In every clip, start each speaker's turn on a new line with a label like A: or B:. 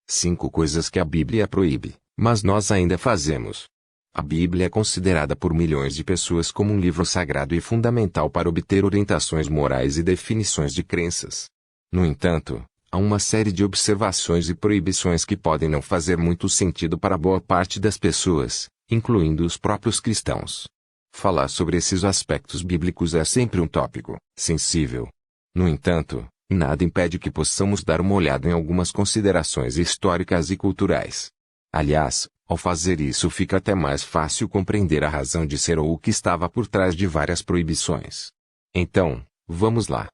A: 5 coisas que a Bíblia proíbe, mas nós ainda fazemos. A Bíblia é considerada por milhões de pessoas como um livro sagrado e fundamental para obter orientações morais e definições de crenças. No entanto, há uma série de observações e proibições que podem não fazer muito sentido para boa parte das pessoas, incluindo os próprios cristãos. Falar sobre esses aspectos bíblicos é sempre um tópico sensível. No entanto, nada impede que possamos dar uma olhada em algumas considerações históricas e culturais. Aliás, ao fazer isso fica até mais fácil compreender a razão de ser ou o que estava por trás de várias proibições. Então, vamos lá.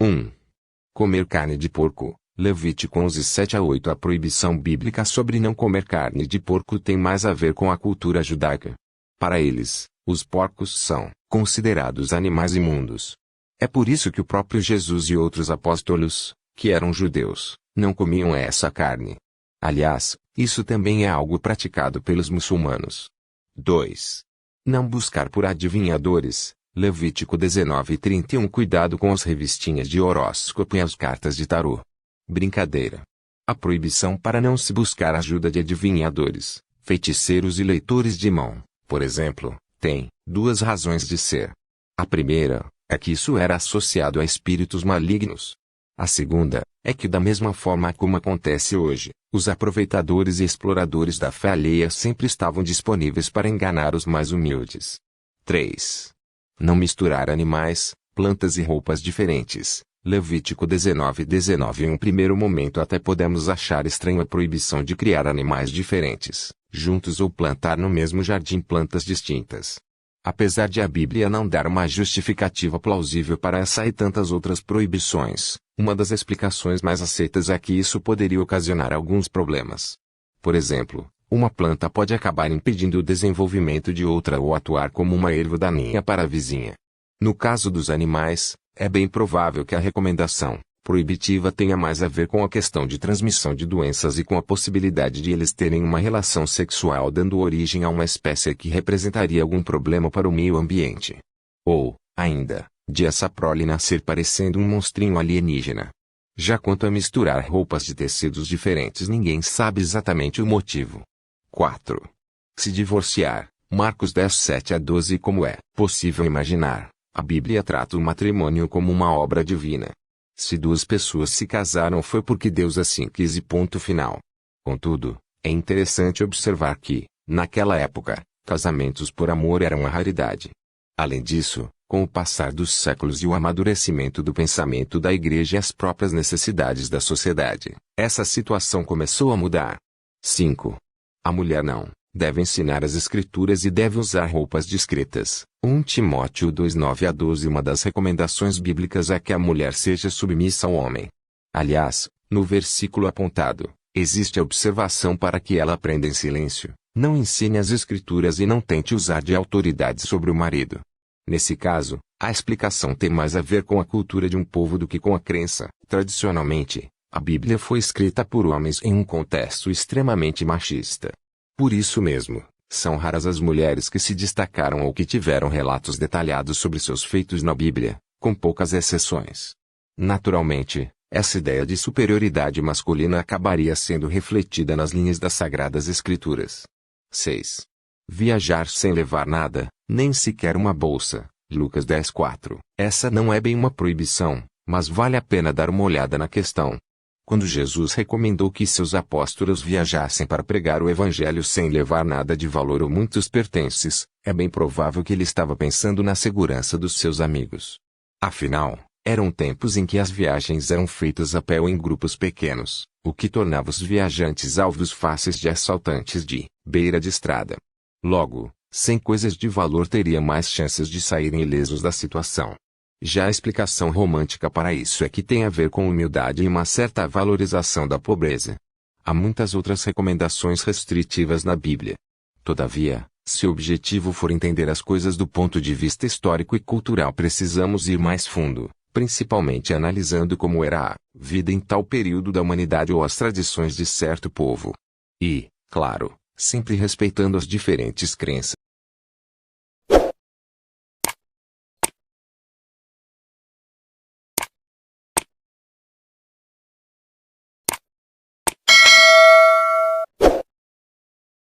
A: 1. Comer carne de porco. Levítico 11:7-8. A proibição bíblica sobre não comer carne de porco tem mais a ver com a cultura judaica. Para eles, os porcos são considerados animais imundos. É por isso que o próprio Jesus e outros apóstolos, que eram judeus, não comiam essa carne. Aliás, isso também é algo praticado pelos muçulmanos. 2. Não buscar por adivinhadores. Levítico 19:31. Cuidado com as revistinhas de horóscopo e as cartas de tarô. Brincadeira. A proibição para não se buscar ajuda de adivinhadores, feiticeiros e leitores de mão, por exemplo, tem 2 razões de ser. A primeira é que isso era associado a espíritos malignos. A segunda é que, da mesma forma como acontece hoje, os aproveitadores e exploradores da fé alheia sempre estavam disponíveis para enganar os mais humildes. 3. Não misturar animais, plantas e roupas diferentes. Levítico 19:19. Em um primeiro momento até podemos achar estranho a proibição de criar animais diferentes, juntos ou plantar no mesmo jardim plantas distintas. Apesar de a Bíblia não dar uma justificativa plausível para essa e tantas outras proibições, uma das explicações mais aceitas é que isso poderia ocasionar alguns problemas. Por exemplo, uma planta pode acabar impedindo o desenvolvimento de outra ou atuar como uma erva daninha para a vizinha. No caso dos animais, é bem provável que a recomendação proibitiva tenha mais a ver com a questão de transmissão de doenças e com a possibilidade de eles terem uma relação sexual dando origem a uma espécie que representaria algum problema para o meio ambiente. Ou, ainda, de essa prole nascer parecendo um monstrinho alienígena. Já quanto a misturar roupas de tecidos diferentes, ninguém sabe exatamente o motivo. 4. Se divorciar. Marcos 10:7-12. Como é possível imaginar, a Bíblia trata o matrimônio como uma obra divina. Se 2 pessoas se casaram foi porque Deus assim quis e ponto final. Contudo, é interessante observar que, naquela época, casamentos por amor eram uma raridade. Além disso, com o passar dos séculos e o amadurecimento do pensamento da Igreja e as próprias necessidades da sociedade, essa situação começou a mudar. 5. A mulher não deve ensinar as Escrituras e deve usar roupas discretas. 1 Timóteo 2:9-12. Uma das recomendações bíblicas é que a mulher seja submissa ao homem. Aliás, no versículo apontado, existe a observação para que ela aprenda em silêncio, não ensine as Escrituras e não tente usar de autoridade sobre o marido. Nesse caso, a explicação tem mais a ver com a cultura de um povo do que com a crença. Tradicionalmente, a Bíblia foi escrita por homens em um contexto extremamente machista. Por isso mesmo, são raras as mulheres que se destacaram ou que tiveram relatos detalhados sobre seus feitos na Bíblia, com poucas exceções. Naturalmente, essa ideia de superioridade masculina acabaria sendo refletida nas linhas das Sagradas Escrituras. 6. Viajar sem levar nada, nem sequer uma bolsa. Lucas 10:4. Essa não é bem uma proibição, mas vale a pena dar uma olhada na questão. Quando Jesus recomendou que seus apóstolos viajassem para pregar o Evangelho sem levar nada de valor ou muitos pertences, é bem provável que ele estava pensando na segurança dos seus amigos. Afinal, eram tempos em que as viagens eram feitas a pé ou em grupos pequenos, o que tornava os viajantes alvos fáceis de assaltantes de beira de estrada. Logo, sem coisas de valor teria mais chances de saírem ilesos da situação. Já a explicação romântica para isso é que tem a ver com humildade e uma certa valorização da pobreza. Há muitas outras recomendações restritivas na Bíblia. Todavia, se o objetivo for entender as coisas do ponto de vista histórico e cultural, precisamos ir mais fundo, principalmente analisando como era a vida em tal período da humanidade ou as tradições de certo povo. E, claro, sempre respeitando as diferentes crenças.